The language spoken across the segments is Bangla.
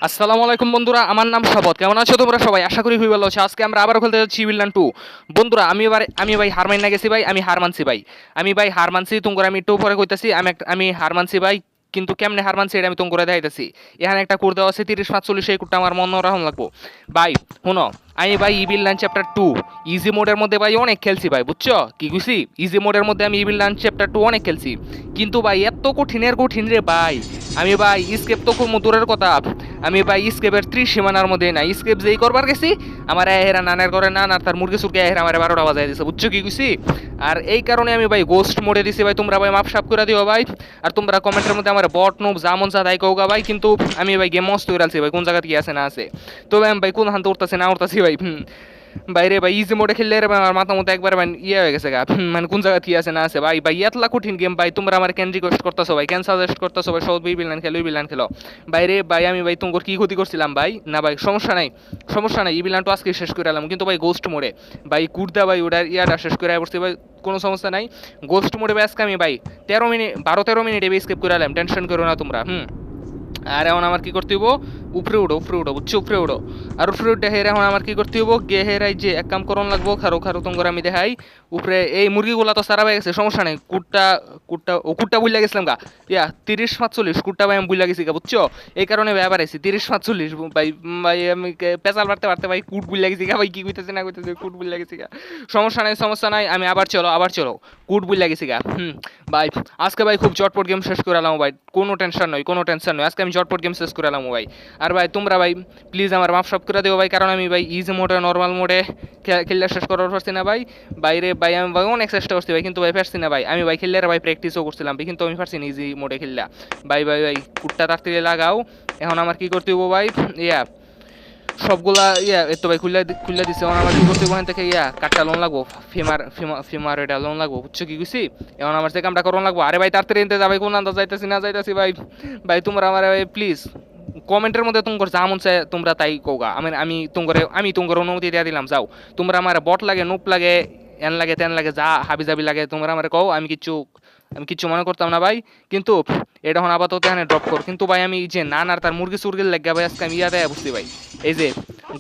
আসসালামু আলাইকুম বন্ধুরা, আমার নাম শপথ। কেমন আছো তোমরা সবাই? আশা করি খুবই ভালো আছো। আজকে আমরা আবারও খেলতে যাচ্ছি ইভিল রান 2। বন্ধুরা, আমি ভাই হার মাইনা গেছি ভাই, আমি হার মানছি ভাই। আমি হার মানছি, তোমরা আমি একটু পরে কইতাছি। আমি হার মানছি ভাই, কিন্তু কেমনে হার মানছি এটা আমি তোমরা দেখাইতাছি। এখানে একটা কোড দেওয়া আছে 30 45, এই কোডটা আমার মনে রাখুন লাগবো ভাই। শুনো, আমি ভাই ইভিল রান চ্যাপ্টার 2 ইজি মোডের মধ্যে ভাই অনেক খেলছি ভাই, বুঝছো কি কইছি? ইজি মোডের মধ্যে আমি ইভিল রান চ্যাপ্টার 2 অনেক খেলছি, কিন্তু ভাই এত কঠিনের কঠিন রে ভাই। আমি ভাই স্কেপ তো খুব দূরের কথা, আমি ভাই স্কেপের ত্রিসীমানার মধ্যে না, স্কেপ যেই করবার গেছি আমার এহেরা নানের ঘরে নান আর তার মুরগি সুরকে এহেরা আমার 12টা বাজায় দিছে, বুঝছো কি কইছি? আর এই কারণে আমি ভাই গোস্ট মোডে দিছি ভাই। তোমরা ভাই মাপ সাপ করে দিও ভাই। আর তোমরা কমেন্টের মধ্যে আমার বট নুব জামন চা তাই কৌগা ভাই, কিন্তু আমি ভাই গেম মস্ত করে আলছি ভাই, কোন জায়গা কি আছে না আছে। তবে আমি ভাই কোন হান উঠতেছে না উঠতেছি ভাই। বাইরে ভাই ইজি মোডে খেললে রে ভাই আমার মাথা মতো একবার মানে ইয়ে হয়ে গেছে গা, মানে কোন জায়গা কি আছে না আছে ভাই। ভাই এতলা কঠিন গেম ভাই, তোমরা আমার কেন রিকোয়েস্ট করতেছো ভাই, কেন সাজেস্ট করতেছো ভাই সব বিলান খেলো বিলান খেলো। বাইরে ভাই আমি ভাই তোমার কি ক্ষতি করছিলাম ভাই? না ভাই সমস্যা নাই, সমস্যা নাই, ইবিলান তো আজকে শেষ করে এলাম, কিন্তু ভাই গোস্ট মোডে ভাই কুর্দা ভাই ওটার ইয়াটা শেষ করে পড়ছি ভাই, কোনো সমস্যা নাই। গোস্ট মোডে আজকে আমি ভাই 13 মিনিট 12 13 মিনিট এবে স্কেপ করে এলাম, টেনশন করো না তোমরা। আর এখন আমার কি করতে হইব? উপরে উঠো উপরে উঠো, বুঝছো? উপরে উঠো। আর উপরে উঠে হেরে এখন আমার কি করতে হইব? গে হেরাই যে এক কাম করন লাগবো, খারো খারো তোমার আমি দেখাই। উপরে এই মুরগিগুলা তো সারা হয়ে গেছে, সমস্যা নেই। কুটটা বুঝলা গেছিলাম গা। 30 45 কুটটা ভাই আমি বুঝলা গেছি গা, বুঝছো? এই কারণে ব্যাপার আছে 30 45 ভাই। ভাই আমি পেঁচাল পারতে পারতে ভাই কুট বুঝলা গেছি গা ভাই, কি কইতেছে না কইতেছে কুট বুঝলা গেছি গা। সমস্যা নাই সমস্যা নাই, আমি আবার চলো কুট বুঝলা গেছি গা। ভাই আজকে ভাই খুব চটপট গেম শেষ করে এলাম ভাই, কোনো টেনশন নয় কোনো টেনশন নয়, আজকে আমি চটপট গেম শেষ করে এলাম ভাই। আর ভাই তোমরা ভাই প্লিজ আমার মাফ সব করে দেবো ভাই, কারণ আমি ভাই ইজি মোডে নর্মাল মোডে খেললে শেষ করার পারছি না ভাই। বাইরে ভাই আমি ভাই অনেক চেষ্টা করছি ভাই, কিন্তু ভাই পারছি না ভাই। আমি ভাই খেললে ভাই প্র্যাকটিসও করছিলাম ভাই, কিন্তু আমি পারছি না ইজি মোডে খেললা। ভাই কুটটা তাড়াতাড়ি লাগাও। এখন আমার কি করতে হবো ভাই? ইয়া সবগুলা এতো ভাই খুললা দিছে। এখন আমার কি করতে ওখান থেকে কাঠটা লোন লাগবো, ফিমার এটা লোন লাগবো, বুঝছো কি কইছি? এখন আমার থেকে কামটা করন লাগবো। আরে ভাই তাড়াতাড়ি এনতে যাবে, কোন আন্দাজ যাইতাছি না যাইতাছি ভাই। ভাই তোমরা আমার ভাই প্লিজ কমেন্টের মধ্যে তোমার যা মন চায় তোমরা তাই কওগা। আমি তোমার অনুমতি দিয়ে দিলাম, যাও। তোমরা আমার বট লাগে নুপ লাগে এন লাগে তেন লাগে যা হাবি জাবি লাগে তোমরা আমার কও, আমি কিচ্ছু মনে করতাম না ভাই। কিন্তু এটা এখন আপাতত এখানে ড্রপ কর। কিন্তু ভাই আমি যে নান আর তার মুরগি সুরগির লাগা ভাই আজকে আমি ইয়াতে বুঝতে ভাই, এই যে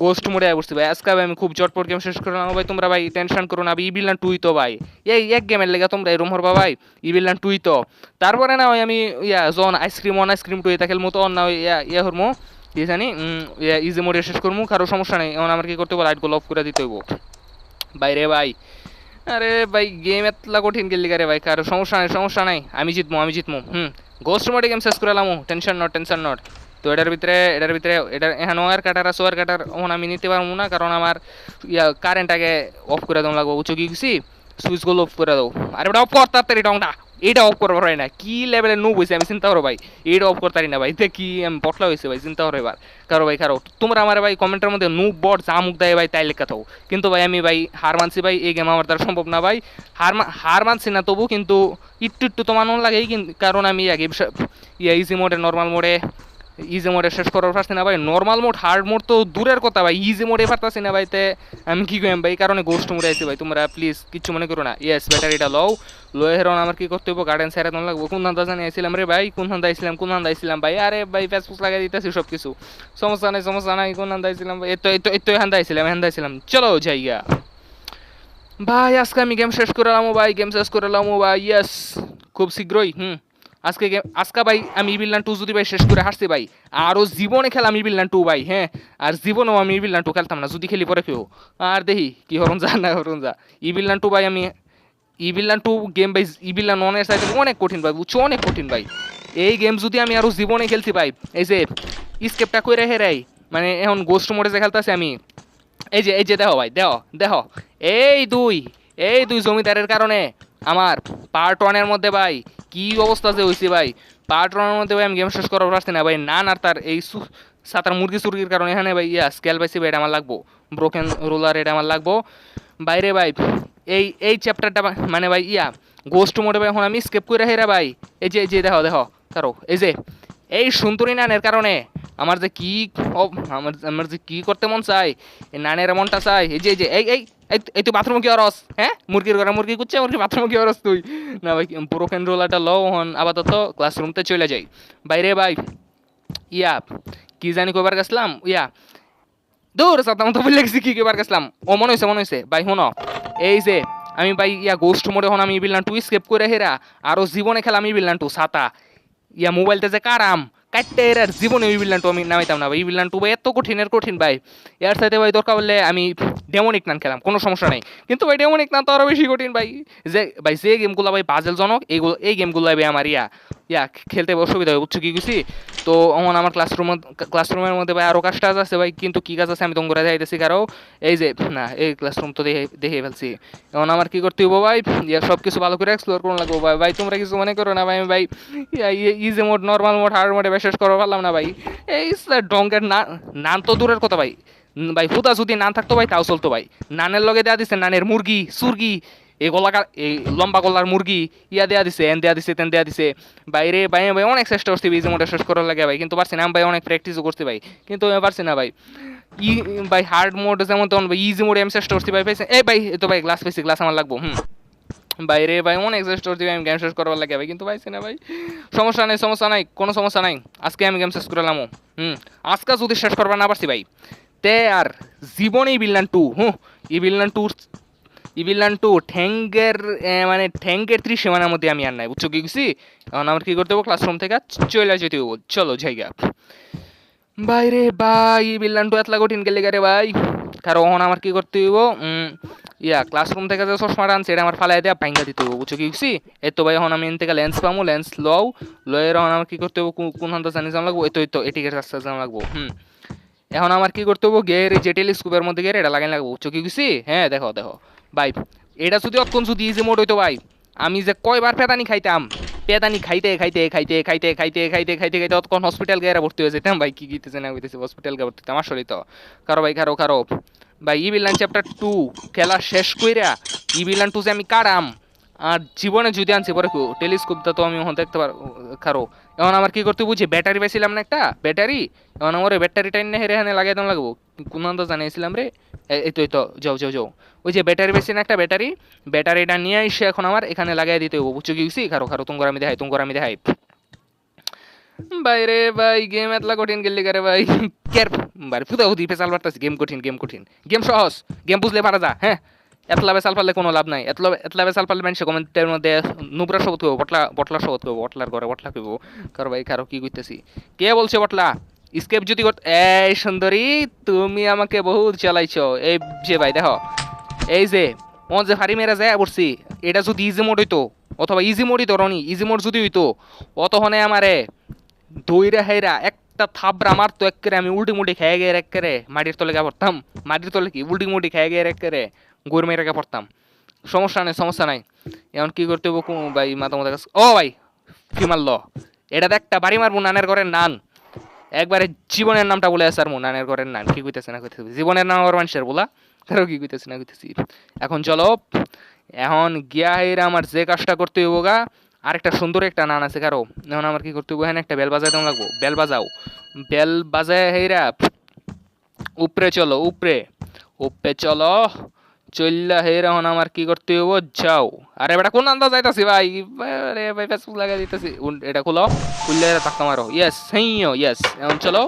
গোস্ট মোডে বুঝতে ভাই আজকে ভাই আমি খুব চটপট গেম শেষ করলাম ভাই। তোমরা ভাই টেনশন করো না, ইভিল রান 2 তো ভাই, এই এক গেমের লেগে তোমরা এরম হরবা ভাই। ইভিল রান 2 তো তারপরে না ওই আমি যখন আইসক্রিম 2 এটা খেলবো, তখন না ওই হরমো কি জানি ইজি মোডে শেষ করবো, কারো সমস্যা নেই। এখন আমার কি করতে হবে? লাইটগুলো অফ করে দিতে হইব বাইরে ভাই। আরে ভাই গেম এতলা কঠিন খেললি রে ভাই, কারো সমস্যা নাই, আমি জিতমু। গোস্ট মোডে গেম শেষ করে এলাম, টেনশন নট। তো এটার ভিতরে এটার এখন ওয়ার কাটার আছে, ওয়ার কাটার ওখান আমি নিতে পারবো না, কারণ আমার কারেন্ট আগে অফ করে দেওয়া লাগবো, বুঝছো কি গেছি? সুইচগুলো অফ করে দাও। আরে ওটা অফ কর তাড়াতাড়ি টংটা, এটা অফ করবার হয় না, কি লেভেলের নুব হয়েছে আমি চিন্তা করো ভাই। এটা অফ করতারি না ভাই, কি আমি বটলা হয়েছে ভাই, চিন্তা করো এবার। কারো তোমরা আমার ভাই কমেন্টের মধ্যে নুব বট যা মুখ দেয় ভাই তাই লেখা থাকো, কিন্তু ভাই আমি ভাই হার মানছি ভাই, এই গেম আমার দ্বারা সম্ভব না ভাই। হার মানছি না তবু, কিন্তু একটু তো মানন লাগে, কারণ আমি ইজি মোডে নর্মাল মোডে ইজি মোডে শেষ করার পারছি না ভাই। নর্মাল মোড হার্ড মোড তো দূরের কথা ভাই, ইজি মোডে পারতাছি না ভাই। তে আমি কি কইম ভাই, কারণে গোস্ট মোডে আইছি ভাই। তোমরা প্লিজ কিচ্ছু মনে করো না। ইয়েস ব্যাটারিটা লও হেরন আমার কি করতে হইব? গার্ডেন সাইরা দন লাগবো। কোন ধান্দা জানি আইছিলাম রে ভাই, কোন ধান্দা আইছিলাম ভাই? আরে ভাই ফেসবুক লাগাই দিতেছি সব কিছু, সমস্যা নাই। কোন ধান্দা আইছিলাম ভাই? এতো হ্যান্দা আইছিলাম। চলো যাইগা ভাই, আজকে আমি গেম শেষ করে এলাম ভাই। ইয়েস খুব শীঘ্রই। আজকে ভাই আমি ইভিল রান 2 যদি ভাই শেষ করে হারছি ভাই, আরও জীবনে খেলাম ইভিল রান 2 ভাই। আর জীবনেও আমি ইভিল রান 2 খেলতাম না যদি খেলি পরে কেউ। আর দেখি কি হরণ যা ইভিল রান 2 ভাই। আমি ইভিল রান 2 গেম ভাই, ইভিল রান 1 এর সাইডে অনেক কঠিন ভাই, বুঝছো? অনেক কঠিন ভাই। এই গেম যদি আমি আরও জীবনে খেলছি ভাই, এই যে স্কেপটা কইরা হেরাই, মানে এখন গোস্ট মোডে যে খেলতেছি আমি, এই যে দেখো ভাই, দেখো এই দুই জমিদারের কারণে আমার পার্ট 1-এর মধ্যে ভাই কি অবস্থা যে হয়েছে ভাই। পার্ট 1-এর মধ্যে ভাই আমি গেম শেষ করার পারছি না ভাই, নান আর তার এই সাতার মুরগি সুরগির কারণে এখানে ভাই স্কেল পাইছি ভাই, এটা আমার লাগবো। ব্রোকেন রোলার এটা আমার লাগবো বাইরে ভাই। এই চ্যাপ্টারটা মানে ভাই গোস্ট মোডে ভাই এখন আমি স্কেপ করে হেরা ভাই। এই যে দেখো কারো এই সুন্দরী নানের কারণে আমার যে কি আমার যে কি করতে মন চাই, এই নানের মনটা চাই। এই তুই বাথরুমে কি অরস? মুরগির ঘরে মুরগি কুচ্ছে, মুরগি বাথরুমে কি অরস তুই? না ভাই ব্রোকেন রোলারটা লও হন আপাতত ক্লাসরুমতে চলে যাই বাইরে ভাই। ইয়া কি জানি কবার গেছিলাম ইয়া দূর সাতাম তো বলে গেছি কি কবার গেছিলাম ও মনে হয়েছে ভাই শোনো এই যে আমি ভাই ইয়া গোস্ট মোডে হন আমি ইভিল নান 2 স্কেপ করে হেরা আরো জীবনে খেলা আমি ইভিল নান 2 ছাতা ইয়া মোবাইলতে যে কারাম কাটতে এর জীবনে ইভিল নান 2 আমি নামাইতাম না ভাই ইভিল নান 2 ভাই এত কঠিন ভাই এর সাথে ভাই দরকার বললে আমি ডেমনিক নান খেলাম কোনো সমস্যা নাই কিন্তু ভাই ডেমনিক নান তো আরো বেশি কঠিন ভাই যে গেমগুলো ভাই পাজেল জনক এই গেমগুলো ভাই আমার ইয়া খেলতে অসুবিধা হয় বুঝছো কি গেছি তো এখন আমার ক্লাসরুমের মধ্যে ভাই আরো কাজ টাজ আছে ভাই কিন্তু কি কাজ আছে আমি তোমরা যাইতেছি কারো এই যে না এই ক্লাসরুম তো দেখে ফেলছি এখন আমার কি করতে হইব ভাই ইয়া সব কিছু ভালো করে এক্সপ্লোর করুন লাগবো ভাই ভাই তোমরা কিছু মনে করো না ভাই আমি ভাই easy mode normal mode hard মোডে বিশেষ করে পারলাম না ভাই এই ডঙ্কের নান তো দূরের কথা ভাই ভাই হুদা যদি নান থাকতো ভাই তাও চলতো ভাই নানের লগে দেয়া দিছে নানের মুরগি সুরগি এই গলাকার এই লম্বা গলার মুরগি ইয়া দেয়া দিছে এন দেয়া দিছে তেন দেয়া দিছে বাইরে ভাই ভাই অনেক চেষ্টা করছি ইজি মোডে শেষ করার লাগে ভাই কিন্তু পারছি না আমি ভাই অনেক প্র্যাকটিসও করছি ভাই কিন্তু আমি পারছি না ভাই ভাই হার্ড মোড যেমন তখন ভাই ইজি মোডে আমি চেষ্টা করছি ভাই পাইছি এই ভাই তো ভাই গ্লাস পেয়েছি গ্লাস আমার লাগবো বাইরে ভাই অনেক চেষ্টা করছি আমি গেম শেষ করবার লাগে ভাই কিন্তু পাইছি না ভাই সমস্যা নাই কোনো সমস্যা নাই আজকে আমি গেম শেষ করে এলাম আজকে যদি শেষ করবার না পারছি ভাই তে আর জীবনেই বিল্লান 2 ইভিলান টু ঠ্যাঙ্গের মানে ঠ্যাঙ্গের 30 সীমানার মধ্যে আমি আর নাই বুঝছো কি গেছি এখন আমার কি করতে হবে ক্লাসরুম থেকে চলে যেতে হবে চলো জায়গা বাইরে ভাই ইভিলান টু এতলা কঠিন গেলে গারে ভাই কারণ আমার কি করতে হইব ইয়া ক্লাসরুম থেকে যে চশমাটা আনছে এটা আমার ফালাই দেওয়া ভাঙ্গা দিতে হবে বুঝছো কি গেছি এই তো ভাই এখন আমি এন থেকে লেন্স পাবো লেন্স লয়ের এখন আমার কি করতে হবে কোন হান্তা জানি যাওয়া লাগবো এই তো এটিকের রাস্তা যাওয়া লাগবো এখন আমার কি করতে হবে গিয়ে যে টেলিস্কোপের মধ্যে গিয়ে এটা লাগাই লাগবো বুঝছো কি গেছি হ্যাঁ দেখো ভাই এটা যদি অতক্ষণ যদি ইজি মোড হইতো ভাই আমি যে কয়বার পেদানি খাইতাম পেদানি খাইতে অতক্ষণ হসপিটাল গিয়ে ভর্তি হয়ে যেতাম ভাই কি গিতেছে না হইতেছে হসপিটাল গিয়ে ভর্তি হতাম আসলেই তো কারো ভাই কারো ভাই ইভিলান চ্যাপ্টার 2 খেলা শেষ কইরা ইভিলান 2 যে আমি কারাম আর জীবনে যদি আনছি পরে টেলিস্কোপটা তো আমি এখন দেখতে পারো খারো এখন আমার কি করতে বুঝি ব্যাটারি পাইছিলাম না একটা ব্যাটারি এখন আমার ব্যাটারি টাইম না হেরে হানে লাগাই দাম লাগবো কোন তো জানাইছিলাম রে এই তো যাও ওই যে ব্যাটারি বেশি না একটা ব্যাটারিটা নিয়ে এসে এখন আমার এখানে লাগাই দিতে হবো বুঝছো কি গেছি খারো তোমার আমি দেখাই বাইরে ভাই গেম এতলা কঠিন গেলি করে ভাই কের ভাই ফুদা হুদি পেছাল পারতাছি গেম কঠিন গেম সহজ গেম বুঝলে পারা যা হ্যাঁ এতলা বেসাল পারলে কোনো লাভ নাই এতলা বেসাল পারলে মানুষ কমেন্টের মধ্যে নুবরা শব্দ করবো বটলা শব্দ করবো বটলার ঘরে বটলা করবো কারো ভাই কারো কি করতেছি কে বলছে বটলা স্কেপ যদি এই সুন্দরী তুমি আমাকে বহুত চালাইছো এই যে ভাই দেখো এই যে মন যে ফারি মেরা যায় পড়ছি এটা যদি ইজি মোড হইতো অথবা ইজি মোডই ধরনি ইজি মোড যদি হইতো অতক্ষণে আমারে দইরা হেরা একটা থাবরা মারতো একেরে আমি উল্টি মুল্টি খেয়ে গিয়ে একেরে মাটির তলে গিয়ে পড়তাম মাটির তলে কি উল্টি মুল্টি খেয়ে গিয়ে একেরে গোর মেরে গিয়ে পড়তাম সমস্যা নাই এখন কি করতে হবো ভাই মাথা কাছে ও ভাই কি মারলো এটা একটা বাড়ি মারবো নানের ঘরের নান একবারে জীবনের নামটা বলে আছে আর নানের ঘরের নান কি কইতেছে না কইতেছে জীবনের নাম আমার মানুষের বলা কারো কি কইতেছে না কইতেছি এখন চলো এখন গিয়া হেরা আমার যে কাজটা করতে হইব গা আরেকটা সুন্দর একটা নান আছে কারো এখন আমার কি করতে হইব হ্যাঁ একটা বেল বাজাই দেওয়া লাগবো বেল বাজায় হেরা উপরে চলো চললা হেরা এখন আমার কি করতে হইব যাও আরে বেটা কোন আন্দাজ যাইতাছি ভাই আরে ভাই ফেসবুক লাগাই দিতেছি এটা খুললে ধাক্কা মারো ইয়েস এখন চলো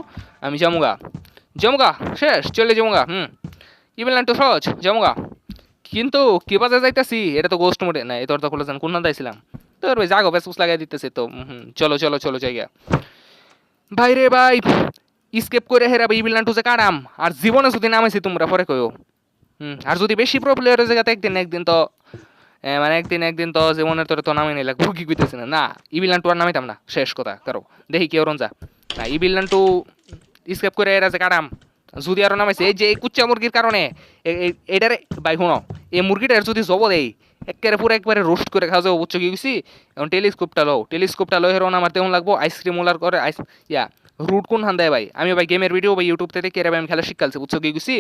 আমি জামুগা শেষ চলে জামুগা ইভেল নাইন তো সহজ জামুগা কিন্তু কি বাজে যাইতাছি এটা তো গোস্ট মোডে না এই তোর তো খুলে যান কোন দাইছিলাম তোর ভাই জাগো ফেসবুক লাগাই দিতেছে তো চলো জায়গা ভাই রে ভাই স্কেপ করে হেরা ভাই ইভেল নাইন যে কারাম আর জীবনে যদি নামাইছি তোমরা পরে কইও আর যদি বেশি প্রো প্লেয়ারের জায়গাতে একদিন তো মানে একদিন তো জীবনের তোরে তো নামে নিলে ভুগি কইতেছে না ইভিল নাইন আর নামাইতাম না শেষ কথা কারো দেখি কেউ রঞ্জা না ইভিল নাইন স্কেপ করে এরা যে কারাম যদি আরো নামাইছে এই যে এই কুচ্চা মুরগির কারণে এটারে ভাই শুনো এই মুরগিটার যদি জব দেয় একবারে রোস্ট করে খাওয়া যাবো বুঝছো কি গেছি এখন টেলিস্কোপটা লো হেরো আমার তেমন লাগবো আইসক্রিম ওলার করে রুট কোন হান দেয় ভাই আমি ভাই গেমের ভিডিও ভাই ইউটিউব থেকে কেরে ভাই আমি খেলা শিখালছি বুঝছো কি গেছি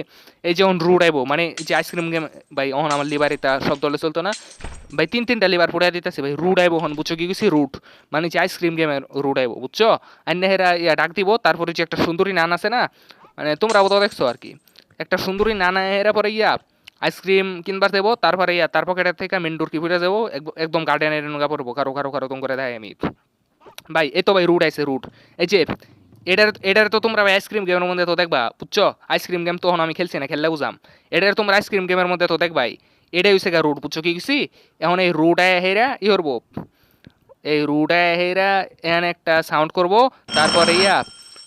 এই যেমন রুট আইবো মানে যে আইসক্রিম গেম ভাই এখন আমার লিভার এটা সব দলে চলতো না ভাই তিনটা লিভার পড়ে দিতেছে ভাই রুট আইবো হন বুঝছো কি গেছি রুট মানে যে আইসক্রিম গেমের রুট আইবো বুঝছো আর নেহেরা ডাক দিব তারপরে যে একটা সুন্দরী নান আছে না মানে তোমরা বোধ দেখছো আর কি একটা সুন্দরী নানা এরা পরে আইসক্রিম কিনবার দেবো তারপরে তার পকেটের থেকে মেন ডোর কি ফুটে যাবো একদম গার্ডেনের নুগা পড়বো কারো তোম করে দেয় আমি ভাই এই তো ভাই রুট আইছে রুট এই যে এটার তো তোমরা আইসক্রিম গেমের মধ্যে তো দেখবা, বুঝছো? আইসক্রিম গেম তখন আমি খেলছি না, খেললে বুঝাম। এটার তোমরা আইসক্রিম গেমের মধ্যে তো দেখবাই। এটাই হচ্ছে গা রুট, বুঝছো কি গেছি? এখন এই রুট আয় হেরা ই করবো, এই রুট আয় হেরা এখানে একটা সাউন্ড করব, তারপরে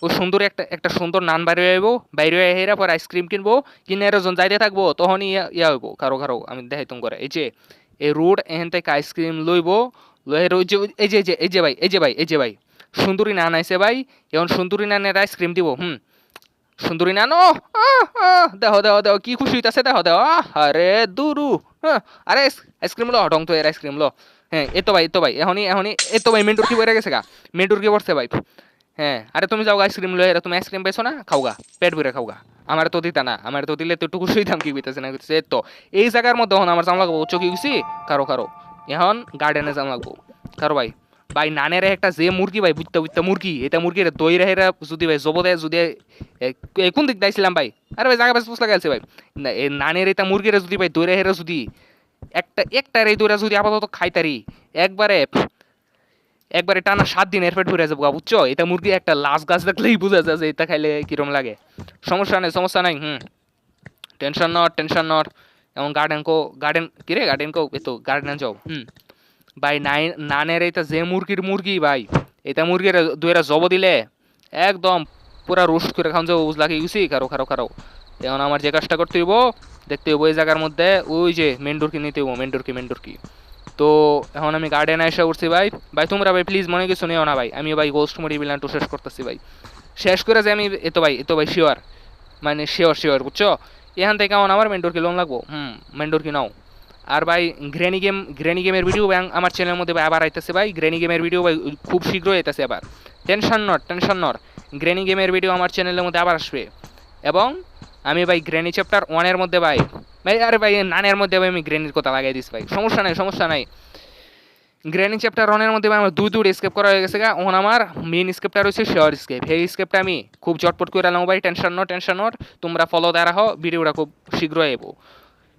ও সুন্দর একটা একটা সুন্দর নান বাইরে আইব, বাইরে হেরা পরে আইসক্রিম কিনবো, কিনে যখন যাইতে থাকবো তখন হইব কারো কারো আমি দেখাই তুমি করে। এই যে এই রুট এখান থেকে আইসক্রিম লইব, লয়ে ওই যে এই যে ভাই এই যে ভাই সুন্দরী নান আইছে ভাই। এখন সুন্দরী নানের আইসক্রিম দিব। সুন্দরী নান, ও দেখো দেখো দেখো কি খুশি হইতাছে, দেখো দেখো, আরে দুরু, হ্যাঁ আরে আইসক্রিম লো, ঢং তো এর আইসক্রিম লো। হ্যাঁ এ তো ভাই এখনই এখনই এ তো ভাই মেন্টুর কি বেড়ে গেছে গা, মেন্টুর কি পড়ছে ভাই। হ্যাঁ আরে তুমি যাও আইসক্রিম লয়ে, তুমি আইসক্রিম পাইছো না, খাওগা, পেট ভরে খাওগা। আমার তো দিতা না, আমার তো দিলে তো একটু খুশি হইতাম, কি কইতেছে না কইতেছে। তো এই জায়গার মধ্যে এখন আমার জাম লাগবো, চকি গেছি কারো কারো, এখন গার্ডেনে জাম লাগবো কারো ভাই। ভাই নানের একটা যে মুরগি ভাই, বুঝতে বুঝতে মুরগি, এটা মুরগির দই রেহেরা যদি ভাই জব দেয় যদি কোন দিক দাইছিলাম ভাই, আরে ভাই জায়গা বেশ পুষলা গেছে ভাই। না এই নানের এটা মুরগির যদি ভাই দই রেহেরা যদি একটা একটার এই দইরা যদি আপাতত খাইতারি, একবারে একবারে টানা 7 দিন এর পেট ভরে যাবো গা, বুঝছো? এটা মুরগি একটা লাশ গাছ দেখলেই বোঝা যায় যে এটা খাইলে কিরম লাগে। সমস্যা নেই সমস্যা নাই, টেনশন নট টেনশন নট। এমন গার্ডেন কিরে গার্ডেন কো এ তো গার্ডেনে যাও। ভাই নানের এটা যে মুরগির মুরগি ভাই, এটা মুরগির দুইরা জব দিলে একদম পুরা রোস্ট করে খাওয়া যাবো, বুঝলা কি গেছি কারো কারো কারো। এখন আমার যে কাজটা করতে হইব, দেখতে হইব এই জায়গার মধ্যে ওই যে মেন্ডুরকি নিতে হইব, মেন্ডুরকি। তো এখন আমি গার্ডেনে এসে উঠছি ভাই। ভাই তোমরা ভাই প্লিজ মনে কিছু নিও না ভাই, আমি ভাই গোস্ট মুড়ি বিলান টু শেষ করতেছি ভাই। শেষ করে যে আমি এত ভাই শিওর, মানে শিওর বুঝছো? এখান থেকে এখন আমার মেন্ডুরকি লোন লাগবো, মেন্ডুরকি নাও। আর ভাই গ্রেনি গেমের ভিডিও ভাই আমার চ্যানেলের মধ্যে ভাই আবার আইতেছে ভাই, গ্রেনি গেমের ভিডিও ভাই খুব শীঘ্রই আইতেছে আবার। টেনশন নট গ্রেনি গেমের ভিডিও আমার চ্যানেলের মধ্যে আবার আসবে। এবং আমি ভাই গ্রেনি চ্যাপ্টার 1-এর মধ্যে ভাই, আরে ভাই নানের মধ্যে ভাই আমি গ্রেনির কথা লাগাই দিস ভাই, সমস্যা নাই। গ্রেনি চ্যাপ্টার 1-এর মধ্যে ভাই আমার দুটো স্কেপ করা হয়ে গেছে গা। এখন আমার মেন স্কেপটা রয়েছে শেয়ার স্কেপ, এই স্কেপটা আমি খুব চটপট করে এলাম ভাই। টেনশন নট তোমরা ফলো দেওয়া রাখো, ভিডিওটা খুব শীঘ্রই এবো।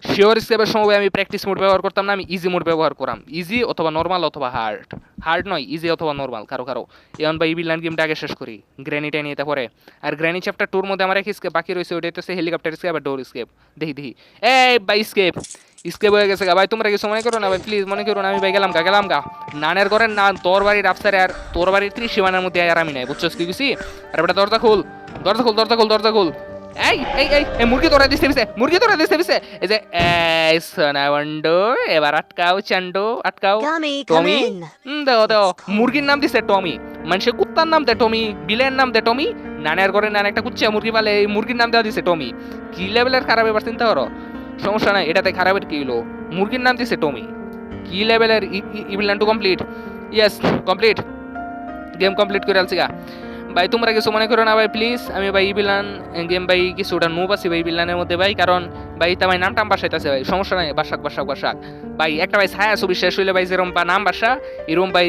শিওর স্কেপের সময় আমি প্র্যাকটিস মোড ব্যবহার করতাম না, আমি ইজি মোড ব্যবহার করাম, ইজি অথবা নর্মাল অথবা হার্ড, হার্ড নয় ইজি অথবা নর্মাল কারো কারো। এখন ভাই ইভিল গেমটা আগে শেষ করি, গ্র্যানিটা নিয়ে পরে। আর গ্র্যানি চ্যাপ্টার 2-র মধ্যে আমার এক স্কেপ বাকি রয়েছে, ওইটা হচ্ছে হেলিকপ্টার স্কেপ আর ডোর স্কেপ। দেখি এই ভাই স্কেপ হয়ে গেছে গা ভাই, তোমরা কিছু মনে করো না ভাই, প্লিজ মনে করো না, আমি ভাই গেলাম গা নানের ঘরের না তোর বাড়ির আফসারে, আর তোর বাড়ির 30 সীমানার মধ্যে আর আমি নাই, বুঝছো কি গেছি? আর বেটা দরজা খুল। এই মুরগি তোরা দিতে পিছে এই যে এই সোনা বন্ডু, এবার আটকাও Chandu আটকাও। Dummy, come Tommy, in. দেখো It's মুরগির নাম দিছে টমি, মানুষের কুত্তার নাম দেয় টমি, বিলের নাম দেয় টমি, নানের ঘরে নান একটা কুচ্চা মুরগি পালে, এই মুরগির নাম দেওয়া দিছে টমি। কি লেভেলের খারাপ, এবার চিন্তা করো। সমস্যা নাই, এটাতে খারাপের কি হলো, মুরগির নাম দিছে টমি। কি লেভেলের evil to complete, yes complete, game complete করে আলছি গা। ভাই তোমরা কিছু মনে করো না ভাই প্লিজ, আমি ভাই ইভিলান গেম ভাই কিছুটা নুব আছি ভাই ইভিলানের মধ্যে ভাই, কারণ ভাই তা ভাই নামটাম বাসাইতেছে ভাই, সমস্যা নাই, বাসাক ভাই। একটা ভাই ছায়া ছবি শেষ হইলে ভাই যেরকম বা নাম বাসা, এরকম ভাই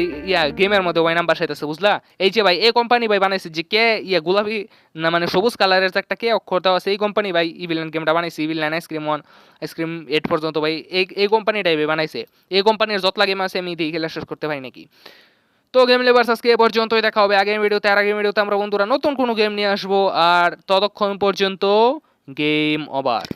গেমের মধ্যে ভাই নাম বাসাইতেছে, বুঝলা? এই যে ভাই এই কোম্পানি ভাই বানাইছে যে কে গোলাপি না মানে সবুজ কালারের একটা কে অক্ষর দেওয়া আছে, এই কোম্পানি ভাই ইভিলান গেমটা বানাইছে, ইভিলান আইসক্রিম 1 আইসক্রিম 8 পর্যন্ত ভাই এই কোম্পানিটাই ভাই বানাইছে। এই কোম্পানির যতলা গেম আছে আমি দিয়ে খেলা শেষ করতে পারি নাকি। তো গেম লেভার্স আজকে এ পর্যন্তই, দেখা হবে আগের ভিডিওতে। আর আগের ভিডিওতে আমরা বন্ধুরা নতুন কোনো গেম নিয়ে আসবো, আর ততক্ষণ পর্যন্ত গেম ওভার।